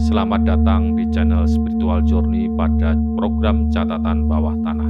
Selamat datang di channel Spiritual Journey pada program catatan bawah tanah.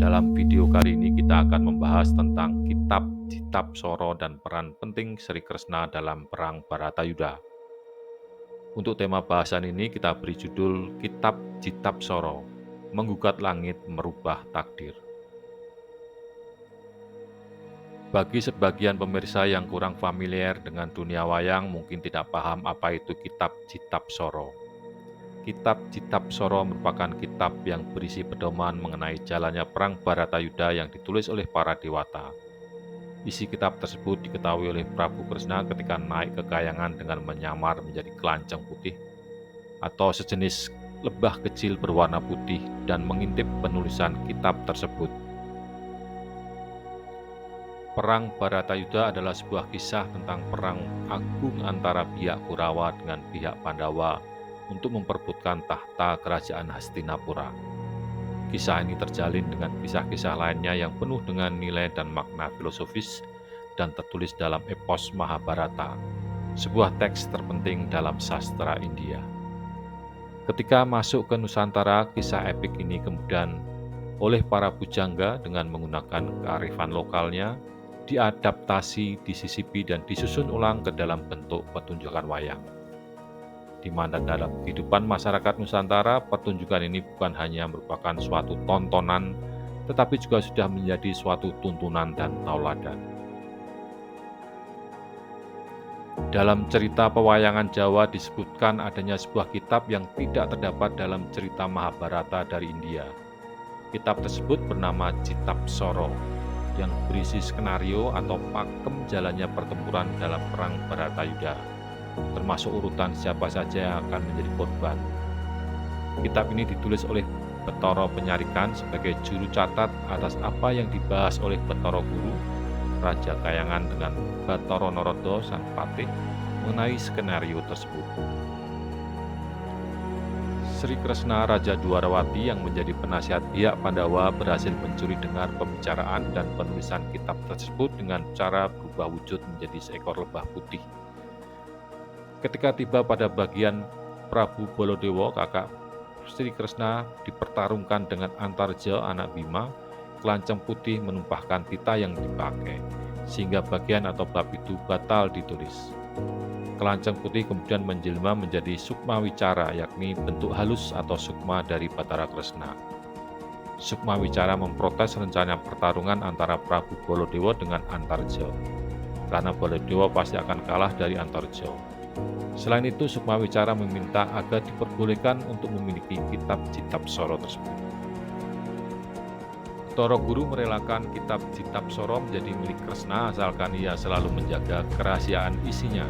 Dalam video kali ini kita akan membahas tentang kitab Jitap Soro dan peran penting Sri Kresna dalam perang Bharatayuda. Untuk tema bahasan ini kita beri judul Kitab Jitap Soro, Menggugat Langit Merubah Takdir. Bagi sebagian pemirsa yang kurang familiar dengan dunia wayang mungkin tidak paham apa itu kitab Jitap Soro. Kitab Jitap Soro merupakan kitab yang berisi pedoman mengenai jalannya perang Bharatayuda yang ditulis oleh para dewata. Isi kitab tersebut diketahui oleh Prabu Kresna ketika naik ke Kahyangan dengan menyamar menjadi kelanceng putih atau sejenis lebah kecil berwarna putih dan mengintip penulisan kitab tersebut. Perang Bharatayuda adalah sebuah kisah tentang perang agung antara pihak Kurawa dengan pihak Pandawa untuk memperebutkan tahta kerajaan Hastinapura. Kisah ini terjalin dengan kisah-kisah lainnya yang penuh dengan nilai dan makna filosofis dan tertulis dalam epos Mahabharata, sebuah teks terpenting dalam sastra India. Ketika masuk ke Nusantara, kisah epik ini kemudian oleh para pujangga dengan menggunakan kearifan lokalnya diadaptasi, disisipi, dan disusun ulang ke dalam bentuk pertunjukan wayang. Di mana dalam kehidupan masyarakat Nusantara, pertunjukan ini bukan hanya merupakan suatu tontonan, tetapi juga sudah menjadi suatu tuntunan dan tauladan. Dalam cerita pewayangan Jawa disebutkan adanya sebuah kitab yang tidak terdapat dalam cerita Mahabharata dari India. Kitab tersebut bernama Jitap Soro, yang berisi skenario atau pakem jalannya pertempuran dalam perang Bharatayuda, termasuk urutan siapa saja yang akan menjadi korban. Kitab ini ditulis oleh Betara Penyarikan sebagai juru catat atas apa yang dibahas oleh Betara Guru, Raja Kahyangan dengan Batara Narada sang patih mengenai skenario tersebut. Sri Kresna Raja Dwarawati yang menjadi penasihat pihak Pandawa berhasil mencuri dengar pembicaraan dan penulisan kitab tersebut dengan cara berubah wujud menjadi seekor lebah putih. Ketika tiba pada bagian Prabu Baladewa, kakak Sri Kresna dipertarungkan dengan Antarja anak Bima, kelanceng putih menumpahkan tita yang dipakai, sehingga bagian atau bab itu batal ditulis. Kelanceng putih kemudian menjelma menjadi Sukma Wicara, yakni bentuk halus atau sukma dari Batara Kresna. Sukma Wicara memprotes rencana pertarungan antara Prabu Baladewa dengan Antarja, karena Baladewa pasti akan kalah dari Antarja. Selain itu, Sukma Wicara meminta agar diperbolehkan untuk memiliki kitab Jitap Soro tersebut. Betara Guru merelakan kitab Jitap Soro menjadi milik Kresna asalkan ia selalu menjaga kerahasiaan isinya,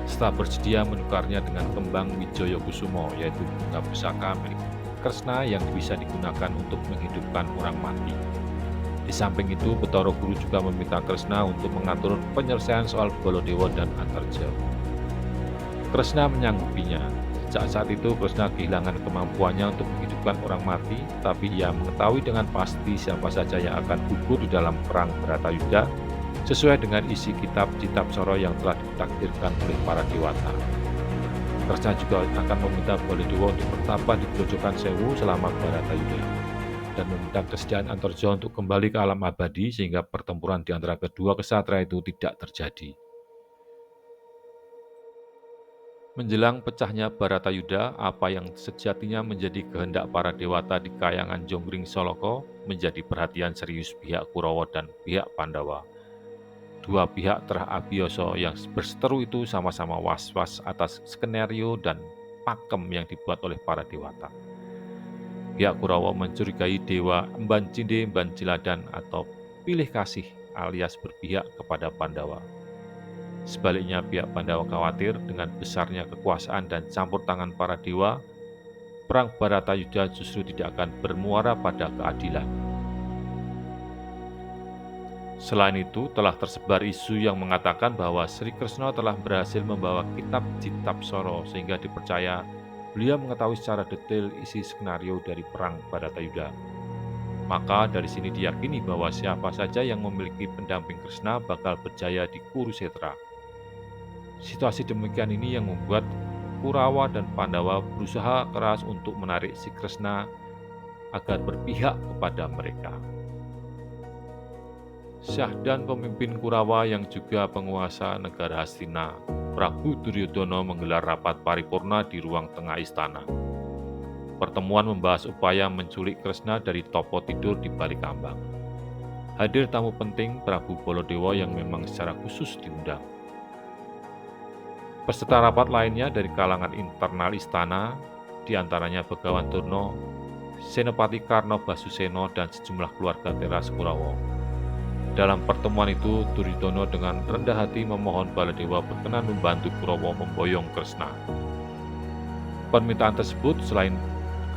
setelah bersedia menukarnya dengan kembang Wijaya Kusumo, yaitu bunga pusaka milik Kresna yang bisa digunakan untuk menghidupkan orang mati. Di samping itu, Betara Guru juga meminta Kresna untuk mengatur penyelesaian soal Baladewa dan Antarja. Kresna menyanggupinya. Sejak saat itu, Kresna kehilangan kemampuannya untuk menghidupkan orang mati, tapi ia mengetahui dengan pasti siapa saja yang akan gugur di dalam perang Bharatayuda, sesuai dengan isi kitab Jitap Soro yang telah ditakdirkan oleh para dewata. Kresna juga akan meminta Baladewa untuk bertapa di Grojogan Sewu selama Bharatayuda, dan meminta kesediaan Antarja untuk kembali ke alam abadi sehingga pertempuran di antara kedua kesatria itu tidak terjadi. Menjelang pecahnya Bharatayuda, apa yang sejatinya menjadi kehendak para dewata di Kahyangan Jonggring Soloko menjadi perhatian serius pihak Kurawa dan pihak Pandawa. Dua pihak terabioso yang berseteru itu sama-sama was-was atas skenario dan pakem yang dibuat oleh para dewata. Pihak Kurawa mencurigai dewa Emban Cinde, Emban Ciladan atau pilih kasih alias berpihak kepada Pandawa. Sebaliknya pihak Pandawa khawatir dengan besarnya kekuasaan dan campur tangan para dewa, perang Bharatayuda justru tidak akan bermuara pada keadilan. Selain itu, telah tersebar isu yang mengatakan bahwa Sri Kresna telah berhasil membawa kitab Jitap Soro sehingga dipercaya beliau mengetahui secara detail isi skenario dari perang Bharatayuda. Maka dari sini diyakini bahwa siapa saja yang memiliki pendamping Kresna bakal berjaya di Kurusetra. Situasi demikian ini yang membuat Kurawa dan Pandawa berusaha keras untuk menarik si Kresna agar berpihak kepada mereka. Syah dan pemimpin Kurawa yang juga penguasa negara Hastina, Prabu Duryodana menggelar rapat paripurna di ruang tengah istana. Pertemuan membahas upaya menculik Kresna dari topo tidur di balik kambang. Hadir tamu penting Prabu Baladewa yang memang secara khusus diundang. Peserta rapat lainnya dari kalangan internal istana, diantaranya Begawan Durna, Senopati Karna Basuseno, dan sejumlah keluarga teras Kurawa. Dalam pertemuan itu, Duryodana dengan rendah hati memohon Baladewa berkenan membantu Kurawa memboyong Kresna. Permintaan tersebut selain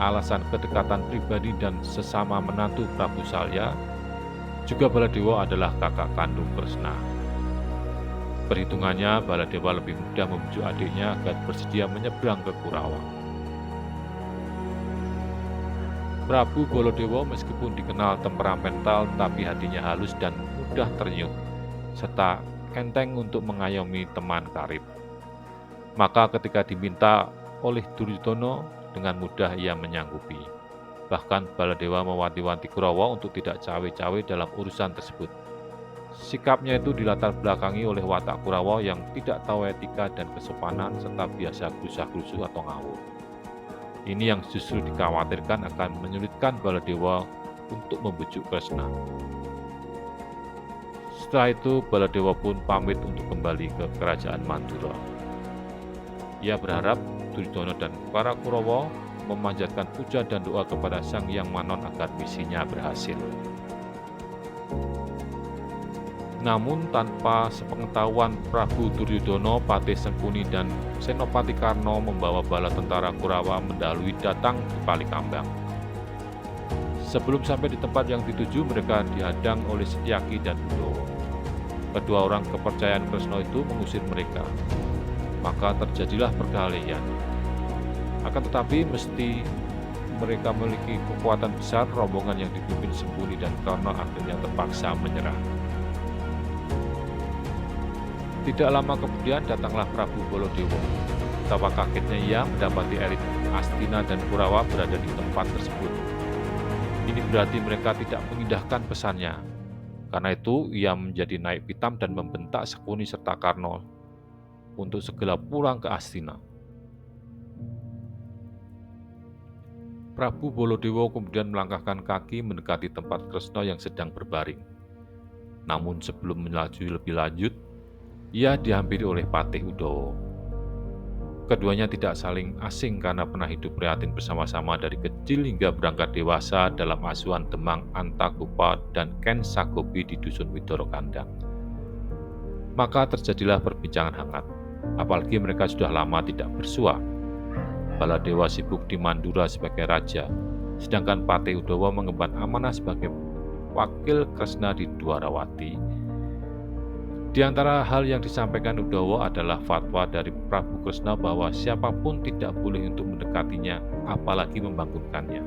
alasan kedekatan pribadi dan sesama menantu Prabu Salya, juga Baladewa adalah kakak kandung Kresna. Perhitungannya, Baladewa lebih mudah membujuk adiknya agar bersedia menyeberang ke Kurawa. Prabu Baladewa meskipun dikenal temperamental, tapi hatinya halus dan mudah ternyuh, serta enteng untuk mengayomi teman karib. Maka ketika diminta oleh Duryodana, dengan mudah ia menyanggupi. Bahkan Baladewa mewanti-wanti Kurawa untuk tidak cawe-cawe dalam urusan tersebut. Sikapnya itu dilatar belakangi oleh watak Kurawa yang tidak tahu etika dan kesopanan serta biasa gerusa-gerusu atau ngawur. Ini yang justru dikhawatirkan akan menyulitkan Baladewa untuk membujuk Kresna. Setelah itu Baladewa pun pamit untuk kembali ke kerajaan Mandura. Ia berharap Duryodana dan para Kurawa memanjatkan puja dan doa kepada Sang Hyang Manon agar misinya berhasil. Namun tanpa sepengetahuan Prabu Duryodana, Patih Sengkuni dan Senopati Karna membawa bala tentara Kurawa mendahului datang di balik kambang. Sebelum sampai di tempat yang dituju, mereka dihadang oleh Setyaki dan Udawa. Kedua orang kepercayaan Kresna itu mengusir mereka. Maka terjadilah perkelahian. Akan tetapi mesti mereka memiliki kekuatan besar, rombongan yang dipimpin Sengkuni dan Karna akhirnya terpaksa menyerah. Tidak lama kemudian datanglah Prabu Baladewa. Betapa kagetnya ia mendapati elit Astina dan Kurawa berada di tempat tersebut. Ini berarti mereka tidak mengindahkan pesannya. Karena itu ia menjadi naik pitam dan membentak Sengkuni serta Karna untuk segera pulang ke Astina. Prabu Baladewa kemudian melangkahkan kaki mendekati tempat Kresna yang sedang berbaring. Namun sebelum melaju lebih lanjut, ia dihampiri oleh Patih Udawa. Keduanya tidak saling asing karena pernah hidup prihatin bersama-sama dari kecil hingga berangkat dewasa dalam asuhan Demang Antagopa dan Ken Sagopi di Dusun Widoro Kandang. Maka terjadilah perbincangan hangat, apalagi mereka sudah lama tidak bersua. Baladewa sibuk di Mandura sebagai raja, sedangkan Patih Udawa mengemban amanah sebagai wakil Kresna di Dwarawati. Di antara hal yang disampaikan Udawa adalah fatwa dari Prabu Kresna bahwa siapapun tidak boleh untuk mendekatinya, apalagi membangunkannya.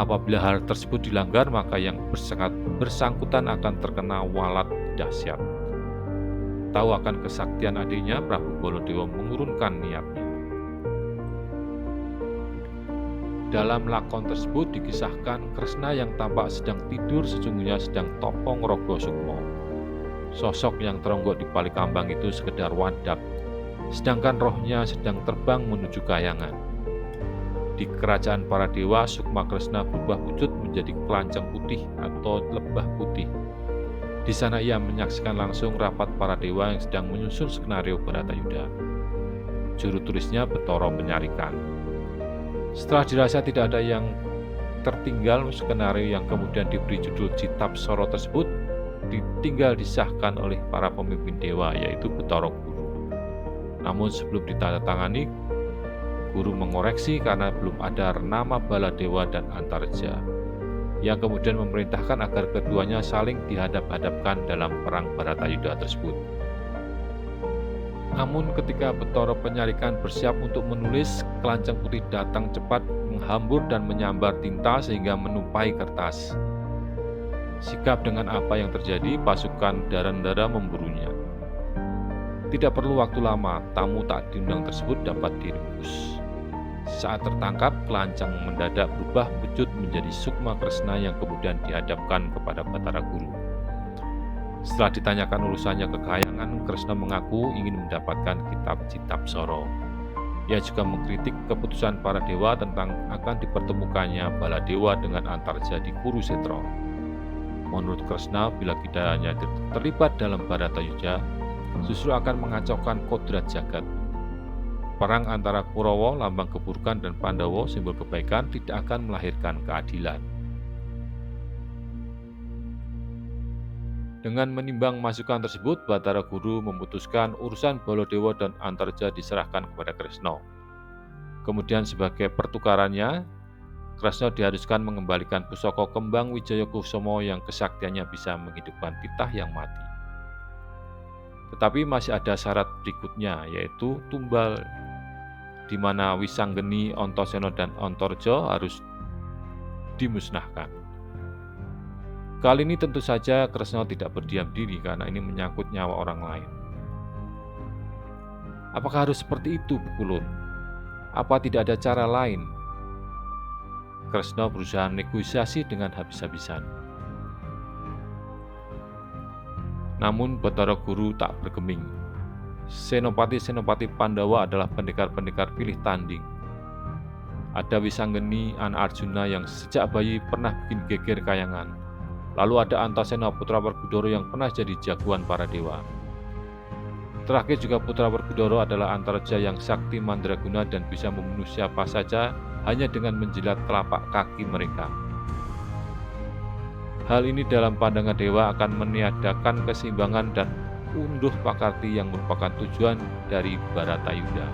Apabila hal tersebut dilanggar, maka yang bersangkutan akan terkena walat dahsyat. Tahu akan kesaktian adiknya, Prabu Baladewa mengurunkan niatnya. Dalam lakon tersebut dikisahkan Kresna yang tampak sedang tidur sesungguhnya sedang topong rogo sukmo. Sosok yang teronggok di balik kambang itu sekedar wadak, sedangkan rohnya sedang terbang menuju kayangan. Di kerajaan para dewa, Sukma Kresna berubah wujud menjadi kelanceng putih atau lebah putih. Di sana ia menyaksikan langsung rapat para dewa yang sedang menyusun skenario Bharatayuda. Juru tulisnya Betara menyarikan. Setelah dirasa tidak ada yang tertinggal, skenario yang kemudian diberi judul Citapsara tersebut ditinggal disahkan oleh para pemimpin dewa, yaitu Betara Guru. Namun sebelum ditandatangani, Guru mengoreksi karena belum ada nama Baladewa dan Antareja. Ia kemudian memerintahkan agar keduanya saling dihadap-hadapkan dalam perang Bharatayuda tersebut. Namun ketika Betara Penyarikan bersiap untuk menulis, kelanceng putih datang cepat menghambur dan menyambar tinta sehingga menumpai kertas. Sikap dengan apa yang terjadi, pasukan Dharandhara memburunya. Tidak perlu waktu lama, tamu tak diundang tersebut dapat diringkus. Saat tertangkap, kelancang mendadak berubah wujud menjadi Sukma Kresna yang kemudian dihadapkan kepada Batara Guru. Setelah ditanyakan urusannya ke Kahyangan, Kresna mengaku ingin mendapatkan kitab Citap Soro. Ia juga mengkritik keputusan para dewa tentang akan dipertemukannya Baladewa dengan Antarja di Kurusetra. Menurut Kresna, bila Kidayanya terlibat dalam Baratayuda, justru akan mengacaukan kodrat jagat. Perang antara Kurawa, lambang keburukan, dan Pandawa, simbol kebaikan, tidak akan melahirkan keadilan. Dengan menimbang masukan tersebut, Batara Guru memutuskan urusan Baladewa dan Antarja diserahkan kepada Kresna. Kemudian sebagai pertukarannya, Kresna diharuskan mengembalikan pusaka kembang Wijaya Kusuma yang kesaktiannya bisa menghidupkan titah yang mati. Tetapi masih ada syarat berikutnya, yaitu tumbal, di mana Wisanggeni, Antasena, dan Antarja harus dimusnahkan. Kali ini tentu saja Kresna tidak berdiam diri karena ini menyangkut nyawa orang lain. Apakah harus seperti itu, Pukulun? Apa tidak ada cara lain? Kresna berusaha negosiasi dengan habis-habisan. Namun Batara Guru tak bergeming. Senopati-senopati Pandawa adalah pendekar-pendekar pilih tanding. Ada Wisanggeni, anak Arjuna yang sejak bayi pernah bikin geger Kahyangan. Lalu ada Antasena, putra Werkudara yang pernah jadi jagoan para dewa. Terakhir juga putra Werkudara adalah Antarja yang sakti mandraguna dan bisa membunuh siapa saja hanya dengan menjilat telapak kaki mereka. Hal ini dalam pandangan dewa akan meniadakan keseimbangan dan unduh pakarti yang merupakan tujuan dari Baratayuda.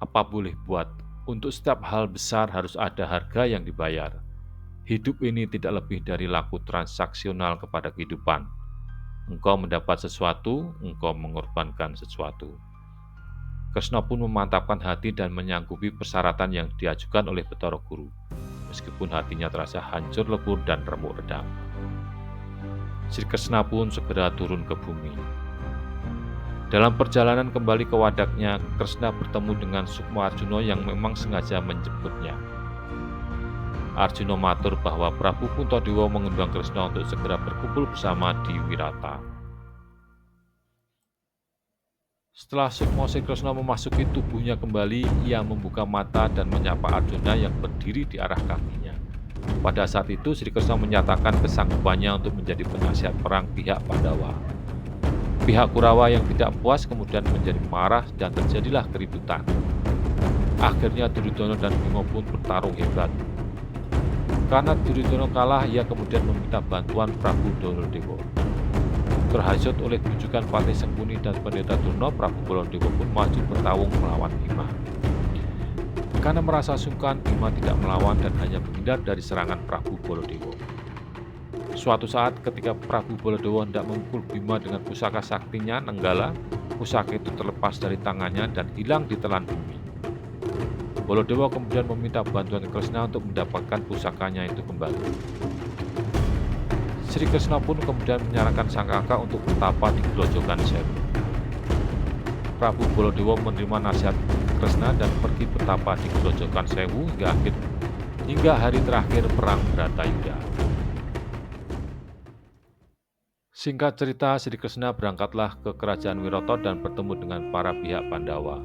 Apa boleh buat, untuk setiap hal besar harus ada harga yang dibayar. Hidup ini tidak lebih dari laku transaksional kepada kehidupan. Engkau mendapat sesuatu, engkau mengorbankan sesuatu. Kresna pun memantapkan hati dan menyanggupi persyaratan yang diajukan oleh Batara Guru, meskipun hatinya terasa hancur lebur dan remuk redam. Sri Kresna pun segera turun ke bumi. Dalam perjalanan kembali ke wadaknya, Kresna bertemu dengan Sukma Arjuna yang memang sengaja menjemputnya. Arjuna matur bahwa Prabu Puntadewa mengundang Kresna untuk segera berkumpul bersama di Wirata. Setelah Sukma Sri Kresna memasuki tubuhnya kembali, ia membuka mata dan menyapa Arjuna yang berdiri di arah kakinya. Pada saat itu, Sri Kresna menyatakan kesanggupannya untuk menjadi penasihat perang pihak Pandawa. Pihak Kurawa yang tidak puas kemudian menjadi marah dan terjadilah keributan. Akhirnya Duryodana dan Bima pun bertarung hebat. Karena Duryodana kalah, ia kemudian meminta bantuan Prabu Baladewa. Terhasut oleh bujukan Patih Sengkuni dan Pendeta Durna, Prabu Baladewa pun maju bertarung melawan Bima. Karena merasa sungkan, Bima tidak melawan dan hanya menghindar dari serangan Prabu Baladewa. Suatu saat ketika Prabu Baladewa hendak memukul Bima dengan pusaka saktinya Nenggala, pusaka itu terlepas dari tangannya dan hilang di telan bumi. Baladewa kemudian meminta bantuan Kresna untuk mendapatkan pusakanya itu kembali. Sri Kresna pun kemudian menyarankan sang kakak untuk bertapa di Grojogan Sewu. Prabu Baladewa menerima nasihat Kresna dan pergi bertapa di Grojogan Sewu hingga hari terakhir perang Baratayuda. Singkat cerita, Sri Kresna berangkatlah ke kerajaan Wirata dan bertemu dengan para pihak Pandawa.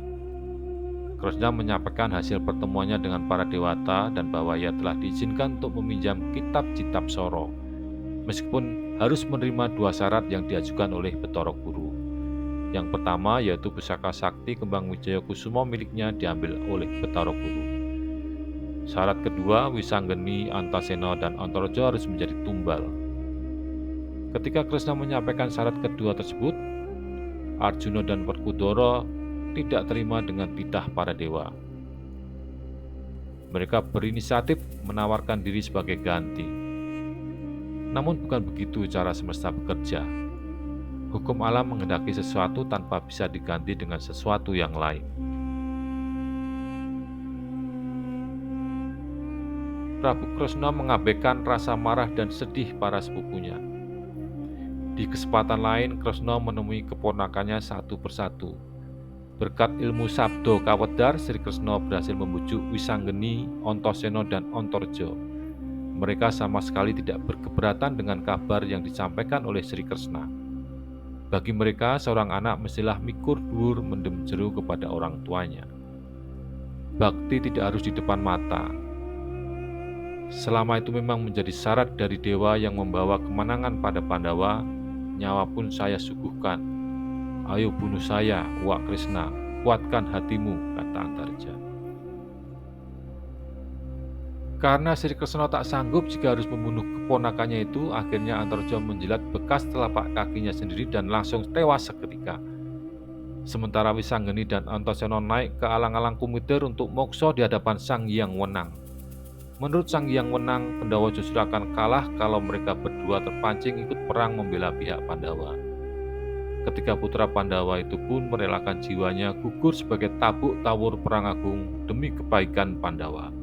Kresna menyampaikan hasil pertemuannya dengan para dewata dan bahwa ia telah diizinkan untuk meminjam kitab Citap Soro, meskipun harus menerima dua syarat yang diajukan oleh Batara Guru. Yang pertama yaitu pusaka sakti kembang Wijaya Kusuma miliknya diambil oleh Batara Guru. Syarat kedua, Wisanggeni, Antasena, dan Antarja harus menjadi tumbal. Ketika Kresna menyampaikan syarat kedua tersebut, Arjuna dan Werkudara tidak terima dengan titah para dewa. Mereka berinisiatif menawarkan diri sebagai ganti. Namun bukan begitu cara semesta bekerja. Hukum alam menghendaki sesuatu tanpa bisa diganti dengan sesuatu yang lain. Prabu Kresna mengabaikan rasa marah dan sedih para sepupunya. Di kesempatan lain, Kresna menemui keponakannya satu persatu. Berkat ilmu Sabdo Kawedar, Sri Kresna berhasil membujuk Wisanggeni, Antasena, dan Antarja. Mereka sama sekali tidak berkeberatan dengan kabar yang disampaikan oleh Sri Kresna. Bagi mereka, seorang anak mestilah mikur dhuwur mendem jeru kepada orang tuanya. Bakti tidak harus di depan mata. Selama itu memang menjadi syarat dari dewa yang membawa kemenangan pada Pandawa, nyawa pun saya suguhkan. Ayo bunuh saya, Wak Kresna, kuatkan hatimu, kata Antarja. Karena Sri Kresna tak sanggup jika harus membunuh keponakannya itu, akhirnya Antarja menjilat bekas telapak kakinya sendiri dan langsung tewas seketika. Sementara Wisanggeni dan Antasena naik ke alang-alang Kumiter untuk moksa di hadapan Sang Hyang Wenang. Menurut Sang Hyang Wenang, Pandawa justru akan kalah kalau mereka berdua terpancing ikut perang membela pihak Pandawa. Ketika putra Pandawa itu pun merelakan jiwanya gugur sebagai tabuk tawur perang agung demi kebaikan Pandawa.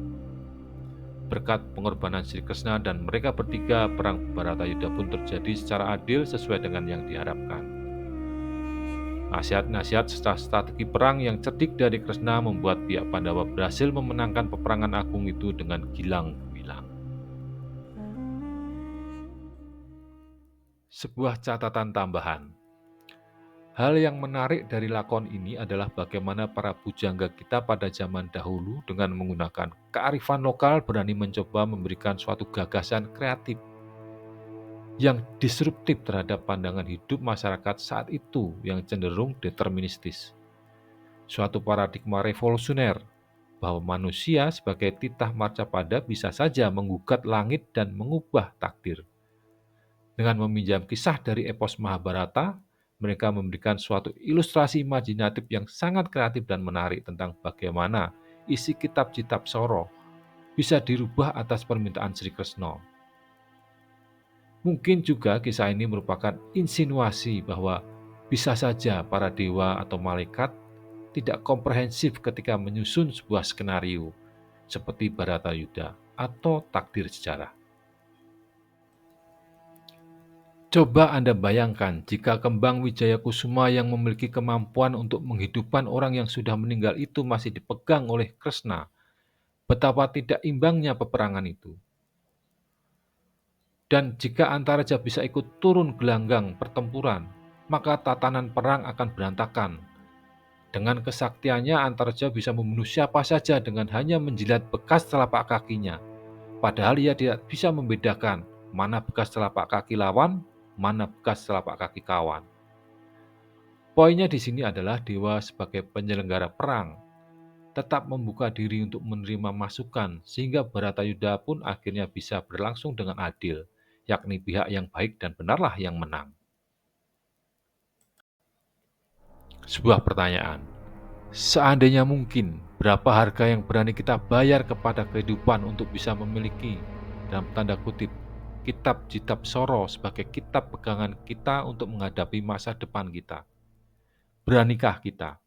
Berkat pengorbanan Sri Kresna dan mereka bertiga, perang Bharatayuddha pun terjadi secara adil sesuai dengan yang diharapkan. Nasihat-nasihat serta strategi perang yang cerdik dari Kresna membuat pihak Pandawa berhasil memenangkan peperangan agung itu dengan gilang gemilang. Sebuah catatan tambahan. Hal yang menarik dari lakon ini adalah bagaimana para pujangga kita pada zaman dahulu dengan menggunakan kearifan lokal berani mencoba memberikan suatu gagasan kreatif yang disruptif terhadap pandangan hidup masyarakat saat itu yang cenderung deterministis. Suatu paradigma revolusioner bahwa manusia sebagai titah marcapada bisa saja menggugat langit dan mengubah takdir. Dengan meminjam kisah dari epos Mahabharata, mereka memberikan suatu ilustrasi imajinatif yang sangat kreatif dan menarik tentang bagaimana isi kitab Citab Soro bisa dirubah atas permintaan Sri Kresna. Mungkin juga kisah ini merupakan insinuasi bahwa bisa saja para dewa atau malaikat tidak komprehensif ketika menyusun sebuah skenario seperti Bharatayuddha atau takdir sejarah. Coba Anda bayangkan jika kembang Wijaya Kusuma yang memiliki kemampuan untuk menghidupkan orang yang sudah meninggal itu masih dipegang oleh Kresna. Betapa tidak imbangnya peperangan itu. Dan jika Antaraja bisa ikut turun gelanggang pertempuran, maka tatanan perang akan berantakan. Dengan kesaktiannya, Antaraja bisa membunuh siapa saja dengan hanya menjilat bekas telapak kakinya. Padahal ia tidak bisa membedakan mana bekas telapak kaki lawan, mana bekas telapak kaki kawan. Poinnya di sini adalah dewa sebagai penyelenggara perang tetap membuka diri untuk menerima masukan sehingga Bharatayuddha pun akhirnya bisa berlangsung dengan adil, yakni pihak yang baik dan benarlah yang menang. Sebuah pertanyaan, seandainya mungkin, berapa harga yang berani kita bayar kepada kehidupan untuk bisa memiliki, dalam tanda kutip, kitab Citab Soro sebagai kitab pegangan kita untuk menghadapi masa depan kita? Beranikah kita?